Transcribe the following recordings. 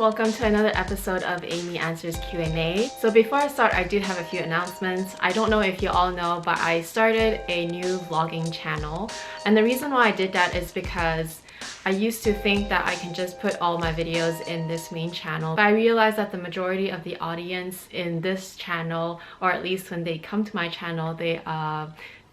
welcome to another episode of Amy Answers Q&A. So before I start, I do have a few announcements. I don't know if you all know, but I started a new vlogging channel. And the reason why I did that is because I used to think that I can just put all my videos in this main channel, but I realized that the majority of the audience in this channel, or at least when they come to my channel, they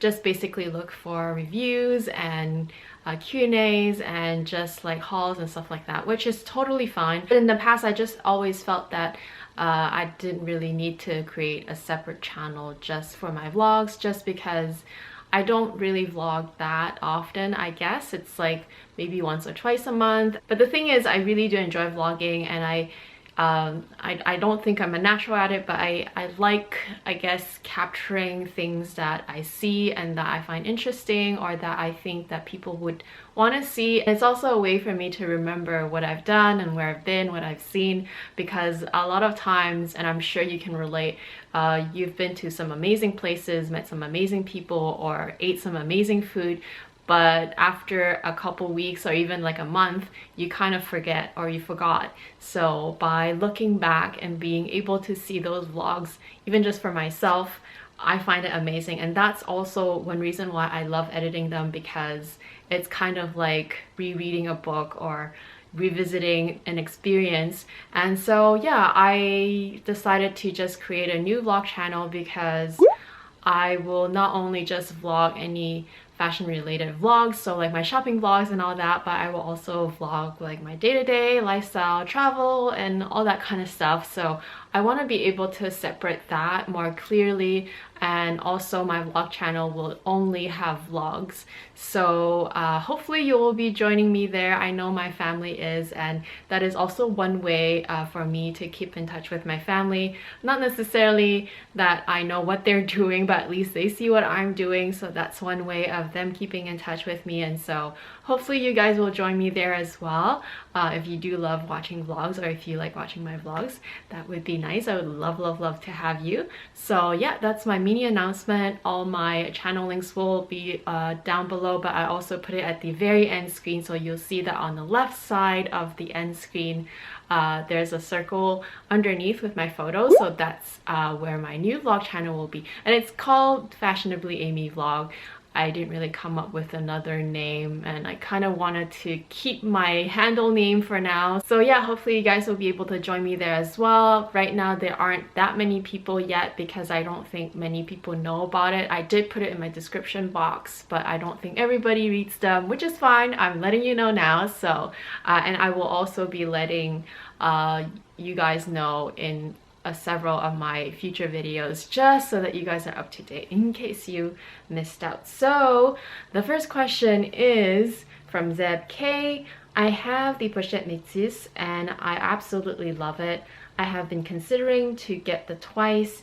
just basically look for reviews and Q&As and just like hauls and stuff like that, which is totally fine. But in the past, I just always felt that I didn't really need to create a separate channel just for my vlogs, just because I don't really vlog that often. I guess it's like maybe once or twice a month. But the thing is, I really do enjoy vlogging, and I don't think I'm a natural at it, but I like, I guess, capturing things that I see and that I find interesting, or that I think that people would want to see. It's also a way for me to remember what I've done and where I've been, what I've seen, because a lot of times, and I'm sure you can relate, you've been to some amazing places, met some amazing people, or ate some amazing food, but after a couple weeks or even like a month, you kind of forget, or you forgot. So by looking back and being able to see those vlogs, even just for myself, I find it amazing. And that's also one reason why I love editing them, because it's kind of like rereading a book or revisiting an experience. And so yeah, I decided to just create a new vlog channel, because I will not only just vlog any fashion related vlogs, so like my shopping vlogs and all that, but I will also vlog like my day-to-day lifestyle, travel, and all that kind of stuff. So I want to be able to separate that more clearly, and also my vlog channel will only have vlogs. So hopefully you will be joining me there. I know my family is, and that is also one way for me to keep in touch with my family. Not necessarily that I know what they're doing, but at least they see what I'm doing, so that's one way of them keeping in touch with me. And so hopefully you guys will join me there as well. If you do love watching vlogs, or if you like watching my vlogs, that would be nice. I would love to have you. So yeah, that's my mini announcement. All my channel links will be down below, but I also put it at the very end screen, so you'll see that on the left side of the end screen there's a circle underneath with my photos. So that's where my new vlog channel will be, and it's called Fashionably Amy Vlog. I didn't really come up with another name, and I kind of wanted to keep my handle name for now. So yeah, hopefully you guys will be able to join me there as well. Right now there aren't that many people yet, because I don't think many people know about it. I did put it in my description box, but I don't think everybody reads them, which is fine. I'm letting you know now. So and I will also be letting you guys know in several of my future videos, just so that you guys are up to date in case you missed out. So the first question is from Zeb K. I have the Pochette Metis and I absolutely love it. I have been considering to get the twice,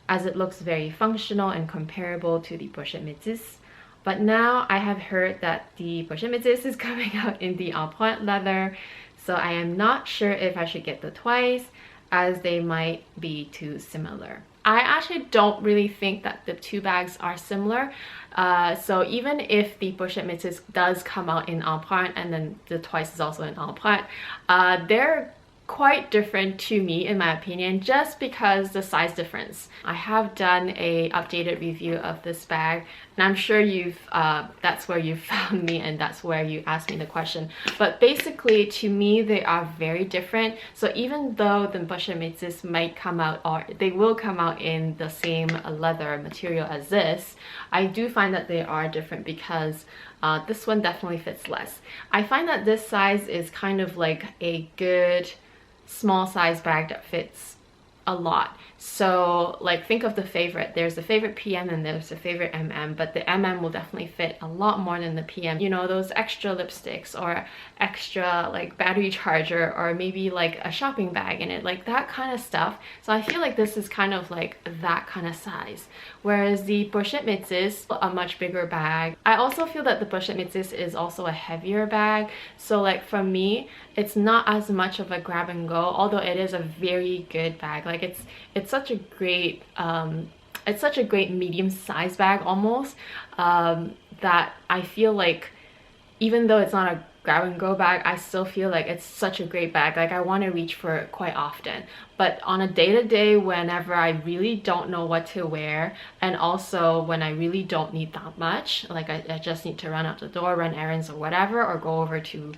as it looks very functional and comparable to the Pochette Metis. But now I have heard that the Pochette Metis is coming out in the Empreinte leather, so I am not sure if I should get the twice, as they might be too similar. I actually don't really think that the two bags are similar. So even if the Pochette Metis does come out in Empreinte, and then the twice is also in Empreinte, they're quite different to me, in my opinion, just because the size difference. I have done a updated review of this bag, and I'm sure you've that's where you found me, and that's where you asked me the question. But basically, to me, they are very different. So even though the Pochette Metis might come out, or they will come out in the same leather material as this, I do find that they are different, because this one definitely fits less. I find that this size is kind of like a good small size bag that fits a lot. So like, think of the favorite. There's the favorite PM and there's the favorite MM, but the MM will definitely fit a lot more than the PM. You know, those extra lipsticks, or extra like battery charger, or maybe like a shopping bag in it, like that kind of stuff. So I feel like this is kind of like that kind of size. Whereas the Pochette Metis, a much bigger bag. I also feel that the Pochette Metis is also a heavier bag. So like for me, it's not as much of a grab and go, although it is a very good bag. Like it's such a great medium-sized bag almost, that I feel like even though it's not a grab and go bag, I still feel like it's such a great bag. Like I want to reach for it quite often. But on a day-to-day, whenever I really don't know what to wear, and also when I really don't need that much, like I just need to run out the door, run errands or whatever, or go over to,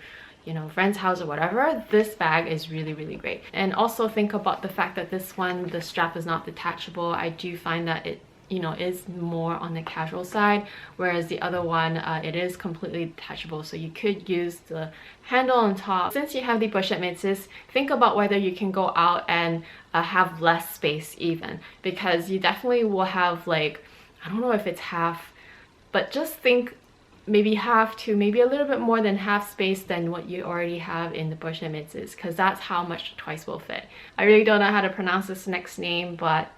you know, friend's house or whatever, this bag is really, really great. And also think about the fact that this one, the strap is not detachable. I do find that it, you know, is more on the casual side, whereas the other one, it is completely detachable, so you could use the handle on top. Since you have the Pochette Metis, think about whether you can go out and have less space even, because you definitely will have, like, I don't know if it's half, but just think maybe half to maybe a little bit more than half space than what you already have in the Pochette Metis, because that's how much twice will fit. I really don't know how to pronounce this next name, but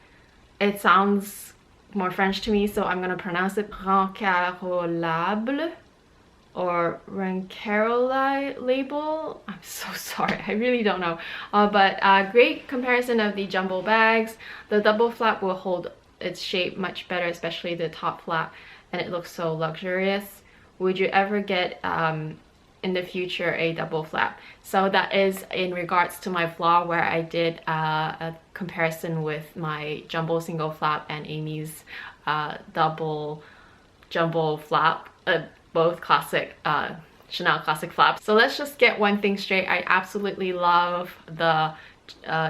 it sounds more French to me, so I'm gonna pronounce it Rencarolable or Rencarolable. I'm so sorry, I really don't know. But great comparison of the jumbo bags. The double flap will hold its shape much better, especially the top flap, and it looks so luxurious. Would you ever get in the future a double flap? So that is in regards to my vlog where I did a comparison with my jumbo single flap and Amy's double jumbo flap, both classic Chanel classic flaps. So let's just get one thing straight. I absolutely love the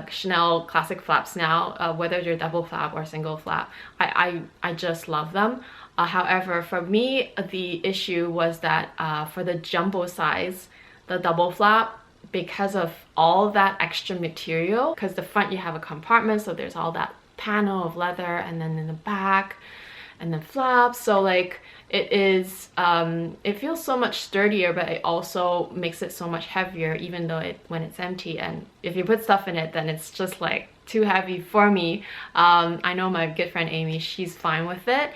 Chanel classic flaps now, whether they're double flap or single flap. I just love them. However, for me, the issue was that for the jumbo size, the double flap, because of all that extra material, because the front you have a compartment, so there's all that panel of leather, and then in the back, and then flaps, so like it is, it feels so much sturdier, but it also makes it so much heavier, even though when it's empty, and if you put stuff in it, then it's just like too heavy for me. I know my good friend Amy, she's fine with it.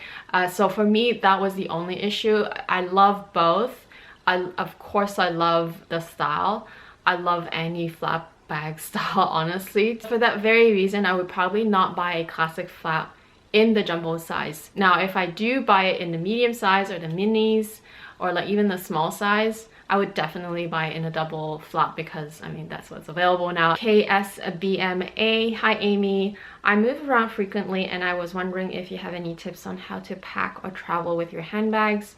So for me, that was the only issue. I love both. Of course, I love the style. I love any flap bag style, honestly. For that very reason, I would probably not buy a classic flap in the jumbo size. Now, if I do buy it in the medium size or the minis, or like even the small size, I would definitely buy it in a double flap, because I mean that's what's available now. KSBMA, hi Amy. I move around frequently and I was wondering if you have any tips on how to pack or travel with your handbags.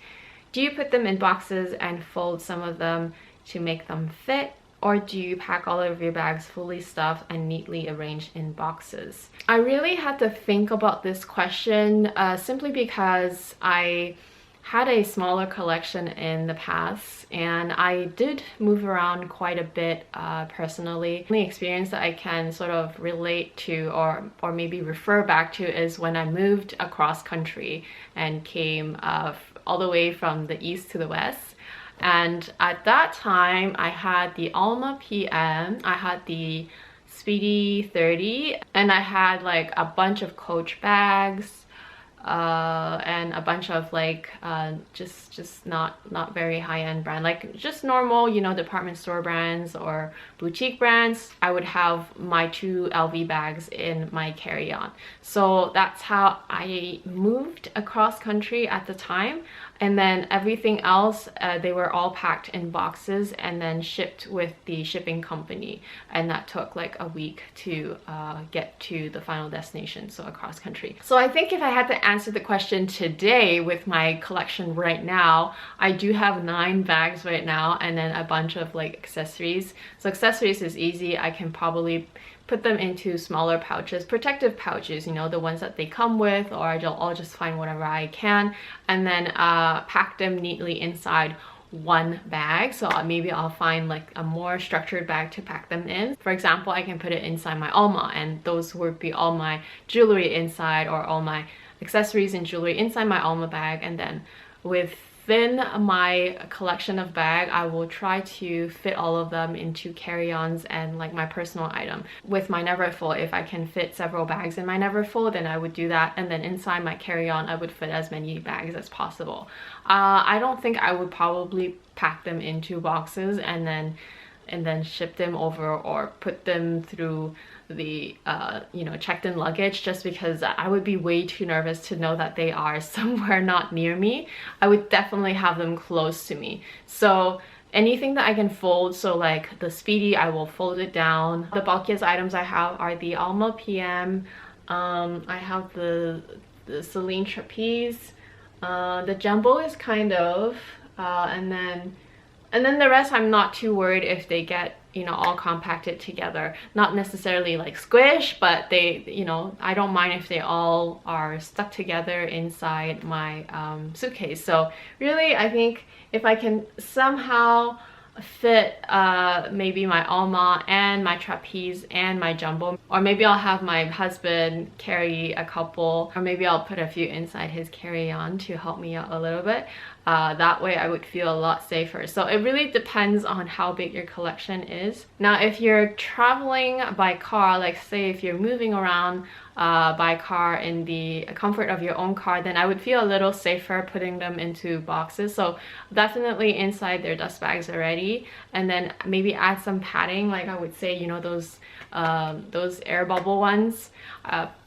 Do you put them in boxes and fold some of them to make them fit? Or do you pack all of your bags fully stuffed and neatly arranged in boxes? I really had to think about this question simply because I had a smaller collection in the past, and I did move around quite a bit personally. The only experience that I can sort of relate to or maybe refer back to is when I moved across country and came all the way from the east to the west. And at that time, I had the Alma PM, I had the Speedy 30, and I had like a bunch of Coach bags, and a bunch of like just not very high-end brand, like just normal, you know, department store brands or boutique brands. I would have my 2 LV bags in my carry-on. So that's how I moved across country at the time. And then everything else, they were all packed in boxes and then shipped with the shipping company, and that took like a week to get to the final destination, so across country. So I think if I had to answer the question today with my collection right now, I do have 9 bags right now, and then a bunch of like accessories. So accessories is easy. I can probably put them into smaller pouches, protective pouches, you know, the ones that they come with, or I'll just find whatever I can, and then pack them neatly inside one bag. So maybe I'll find like a more structured bag to pack them in. For example, I can put it inside my alma, and those would be all my jewelry inside, or all my accessories and jewelry inside my alma bag. And then within my collection of bag, I will try to fit all of them into carry-ons and like my personal item. With my Neverfull, if I can fit several bags in my Neverfull, then I would do that, and then inside my carry-on I would fit as many bags as possible. I don't think I would probably pack them into boxes and then ship them over, or put them through the you know, checked in luggage, just because I would be way too nervous to know that they are somewhere not near me. I would definitely have them close to me. So anything that I can fold. So like the Speedy, I will fold it down. The bulkiest items I have are the Alma PM. I have the Celine Trapeze. The Jumbo is kind of, and then the rest I'm not too worried if they get, you know, all compacted together. Not necessarily like squish, but they, you know, I don't mind if they all are stuck together inside my suitcase. So really, I think if I can somehow fit maybe my Alma and my Trapeze and my Jumbo, or maybe I'll have my husband carry a couple, or maybe I'll put a few inside his carry-on to help me out a little bit. That way I would feel a lot safer. So it really depends on how big your collection is. Now if you're traveling by car, like say if you're moving around by car in the comfort of your own car, then I would feel a little safer putting them into boxes. So definitely inside their dust bags already, and then maybe add some padding, like I would say, you know, those air bubble ones.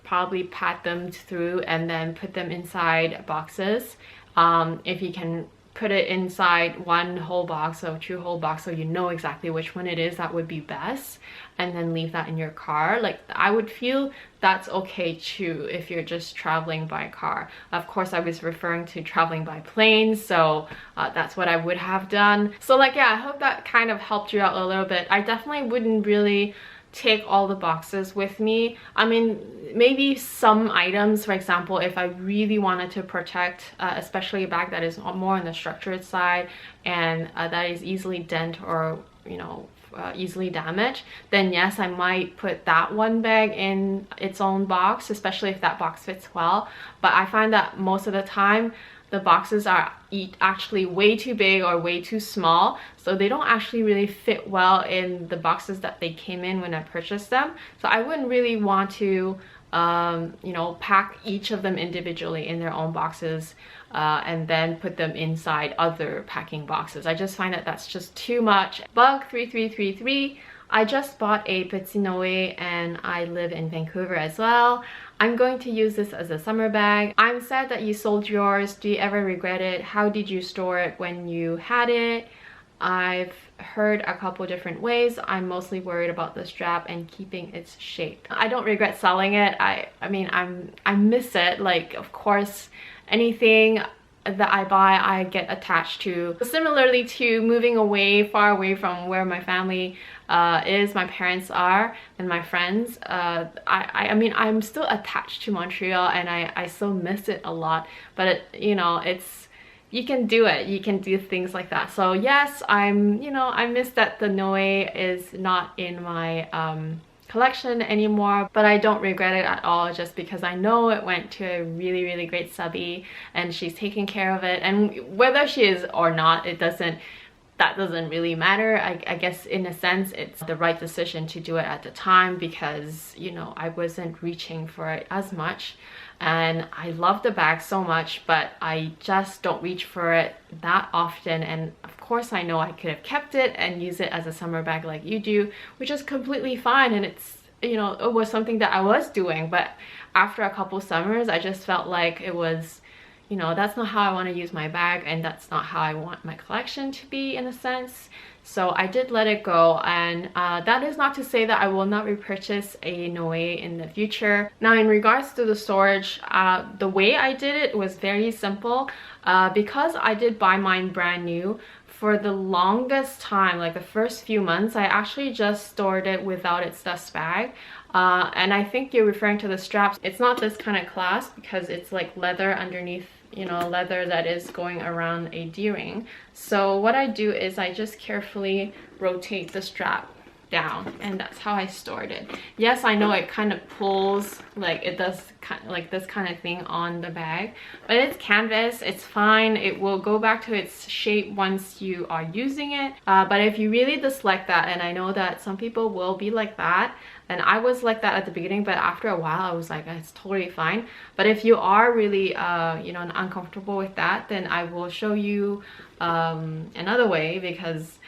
Probably pat them through and then put them inside boxes. If you can put it inside one whole box or two whole box so you know exactly which one it is, that would be best, and then leave that in your car. Like I would feel that's okay too if you're just traveling by car. Of course I was referring to traveling by plane, so that's what I would have done. So like yeah, I hope that kind of helped you out a little bit. I definitely wouldn't really take all the boxes with me. I mean, maybe some items, for example, if I really wanted to protect especially a bag that is more on the structured side and that is easily dent or, you know, easily damaged, then yes, I might put that one bag in its own box, especially if that box fits well. But I find that most of the time the boxes are actually way too big or way too small, so they don't actually really fit well in the boxes that they came in when I purchased them. So I wouldn't really want to you know, pack each of them individually in their own boxes and then put them inside other packing boxes. I just find that that's just too much. Bug 3333, I just bought a Petit Noe and I live in Vancouver as well. I'm going to use this as a summer bag. I'm sad that you sold yours. Do you ever regret it? How did you store it when you had it? I've heard a couple different ways. I'm mostly worried about the strap and keeping its shape. I don't regret selling it. I mean, I miss it. Like, of course, anything that I buy, I get attached to. Similarly to moving away, far away from where my family is, my parents are, and my friends. I mean, I'm still attached to Montreal and I still miss it a lot. But you know, it's, you can do it. You can do things like that. So yes, you know, I miss that the Noe is not in my collection anymore, but I don't regret it at all, just because I know it went to a really great subby and she's taking care of it, and whether she is or not, that doesn't really matter. I guess in a sense it's the right decision to do it at the time, because you know, I wasn't reaching for it as much and I love the bag so much, but I just don't reach for it that often. And of course I know I could have kept it and use it as a summer bag like you do, which is completely fine, and it's, you know, it was something that I was doing. But after a couple summers I just felt like it was, you know, that's not how I want to use my bag, and that's not how I want my collection to be, in a sense. So I did let it go, and that is not to say that I will not repurchase a Noe in the future. Now in regards to the storage, the way I did it was very simple. Because I did buy mine brand new, for the longest time, like the first few months, I actually just stored it without its dust bag. And I think you're referring to the straps. It's not this kind of clasp because it's like leather underneath, you know, leather that is going around a D-ring. So what I do is I just carefully rotate the strap down, and that's how I stored it. Yes, I know it kind of pulls, like it does kind of like this kind of thing on the bag, but it's canvas, it's fine. It will go back to its shape once you are using it. But if you really dislike that, and I know that some people will be like that, and I was like that at the beginning, but after a while I was like, it's totally fine. But if you are really you know, uncomfortable with that, then I will show you another way, because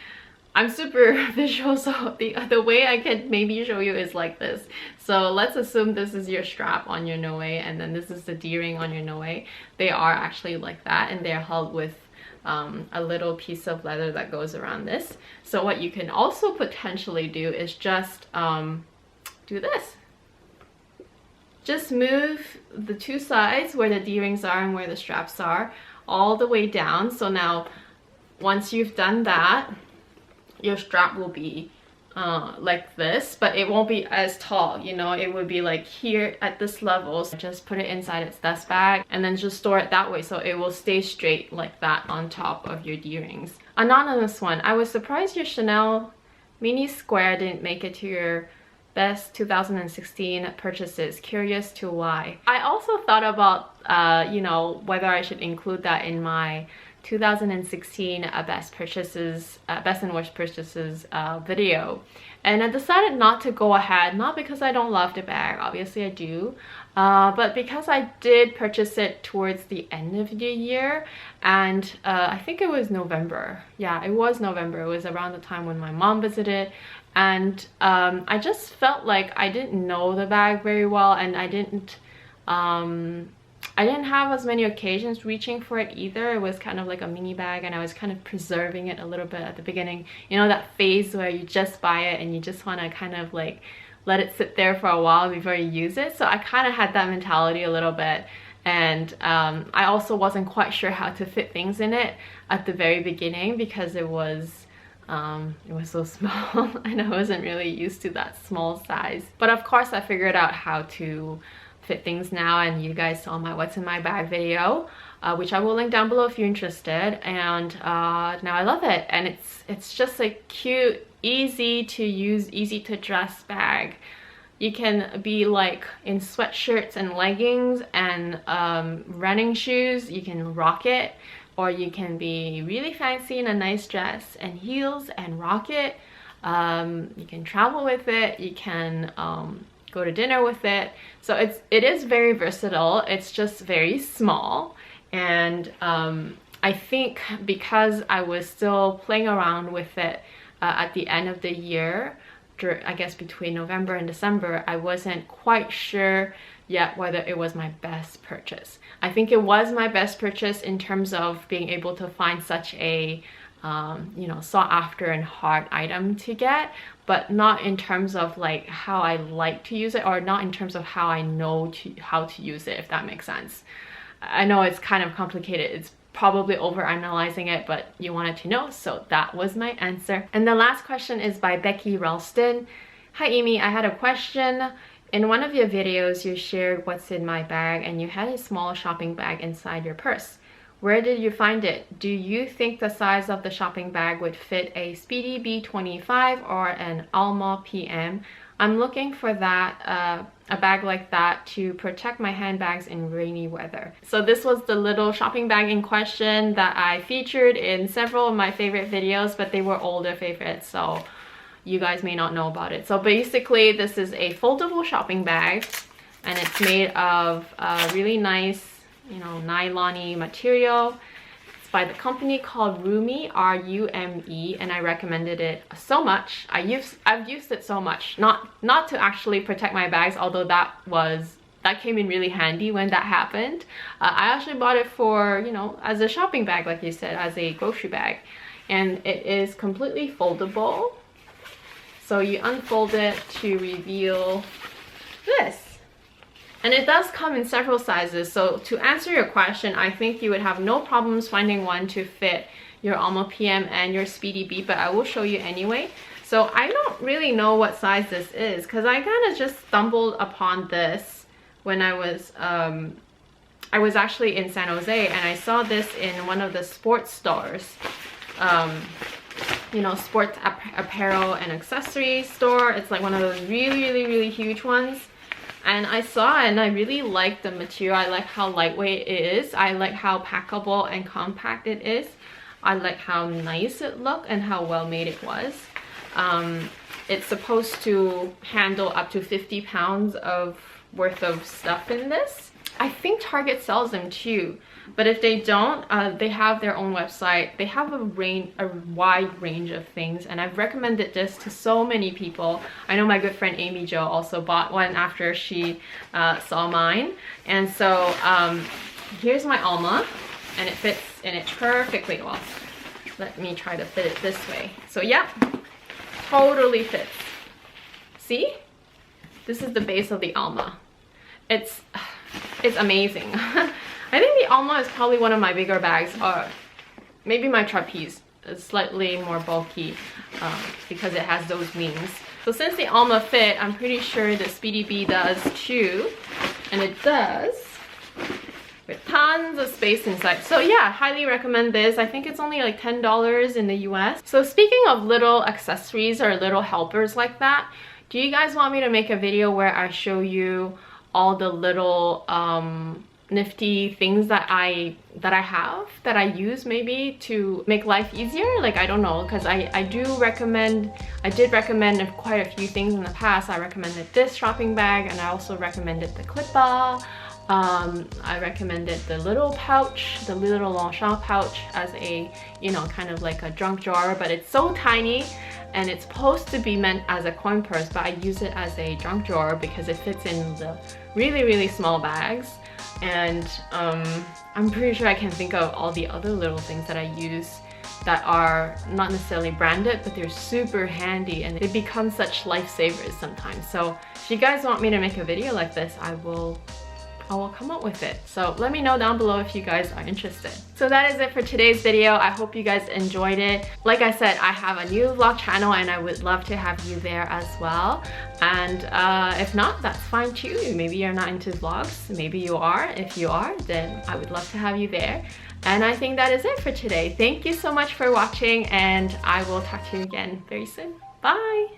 I'm super visual, so the way I can maybe show you is like this. So let's assume this is your strap on your Noe, and then this is the D-ring on your Noe. They are actually like that, and they're held with a little piece of leather that goes around this. So what you can also potentially do is just do this. Just move the two sides where the D-rings are and where the straps are all the way down. So now once you've done that, your strap will be like this, but it won't be as tall, you know, it would be like here at this level. So just put it inside its dust bag and then just store it that way, so it will stay straight like that on top of your D-rings. Anonymous one, I was surprised your Chanel mini square didn't make it to your best 2016 purchases. Curious to why. I also thought about you know, whether I should include that in my 2016 best and worst purchases video, and I decided not to go ahead, not because I don't love the bag, obviously I do, but because I did purchase it towards the end of the year, and I think it was November. Yeah, it was November. It was around the time when my mom visited, and I just felt like I didn't know the bag very well, and I didn't have as many occasions reaching for it either. It was kind of like a mini bag, and I was kind of preserving it a little bit at the beginning. You know, that phase where you just buy it and you just want to kind of like let it sit there for a while before you use it. So I kind of had that mentality a little bit, and I also wasn't quite sure how to fit things in it at the very beginning because it was so small and I wasn't really used to that small size. But of course I figured out how to fit things now, and you guys saw my what's in my bag video, which I will link down below if you're interested. And now I love it, and it's just a cute, easy to use, easy to dress bag. You can be like in sweatshirts and leggings and running shoes, you can rock it, or you can be really fancy in a nice dress and heels and rock it. You can travel with it, you can go to dinner with it. So it is very versatile. It's just very small, and I think because I was still playing around with it at the end of the year, I guess between November and December, I wasn't quite sure yet whether it was my best purchase. I think it was my best purchase in terms of being able to find such a you know, sought after and hard item to get, but not in terms of like how I like to use it, or not in terms of how I know how to use it, if that makes sense. I know it's kind of complicated, it's probably over analyzing it, but you wanted to know, so that was my answer. And the last question is by Becky Ralston. Hi Amy, I had a question. In one of your videos you shared what's in my bag, and you had a small shopping bag inside your purse. Where did you find it? Do you think the size of the shopping bag would fit a Speedy B25 or an Alma PM? I'm looking for that, a bag like that to protect my handbags in rainy weather. So this was the little shopping bag in question that I featured in several of my favorite videos, but they were older favorites, so you guys may not know about it. So basically this is a foldable shopping bag, and it's made of really nice, you know, nylon-y material. It's by the company called Rume, R-U-M-E, and I recommended it so much. I've used it so much, not to actually protect my bags, although that came in really handy when that happened. I actually bought it for, you know, as a shopping bag, like you said, as a grocery bag, and it is completely foldable. So you unfold it to reveal this. And it does come in several sizes. So to answer your question, I think you would have no problems finding one to fit your Alma PM and your Speedy B, but I will show you anyway. So I don't really know what size this is, because I kind of just stumbled upon this when I was actually in San Jose, and I saw this in one of the sports stores. You know, sports apparel and accessories store. It's like one of those really huge ones. And I saw it and I really like the material. I like how lightweight it is. I like how packable and compact it is. I like how nice it looked and how well made it was. It's supposed to handle up to 50 pounds worth of stuff in this. I think Target sells them too, but if they don't, they have their own website. They have a wide range of things, and I've recommended this to so many people. I know my good friend Amy Jo also bought one after she saw mine. And so here's my Alma. and it fits in it perfectly well. Let me try to fit it this way. So yeah, totally fits. See? This is the base of the alma. It's amazing. I think the alma is probably one of my bigger bags, or maybe my trapeze is slightly more bulky because it has those wings. So since the alma fit, I'm pretty sure the Speedy Bee does too, and it does, with tons of space inside. So yeah, highly recommend this. I think it's only like $10 in the US. So speaking of little accessories or little helpers like that, do you guys want me to make a video where I show you all the little nifty things that I use maybe to make life easier? Like, I don't know, because I did recommend quite a few things in the past. I recommended this shopping bag, and I also recommended the clipper. I recommended the little pouch, the little Longchamp pouch, as a, you know, kind of like a junk drawer, but it's so tiny and it's supposed to be meant as a coin purse, but I use it as a junk drawer because it fits in the really small bags. And I'm pretty sure I can think of all the other little things that I use that are not necessarily branded, but they're super handy and they become such lifesavers sometimes. So if you guys want me to make a video like this, I will come up with it. So let me know down below if you guys are interested. So that is it for today's video. I hope you guys enjoyed it. Like I said, I have a new vlog channel and I would love to have you there as well. And if not, that's fine too. Maybe you're not into vlogs, maybe you are. If you are, then I would love to have you there. And I think that is it for today. Thank you so much for watching, and I will talk to you again very soon. Bye!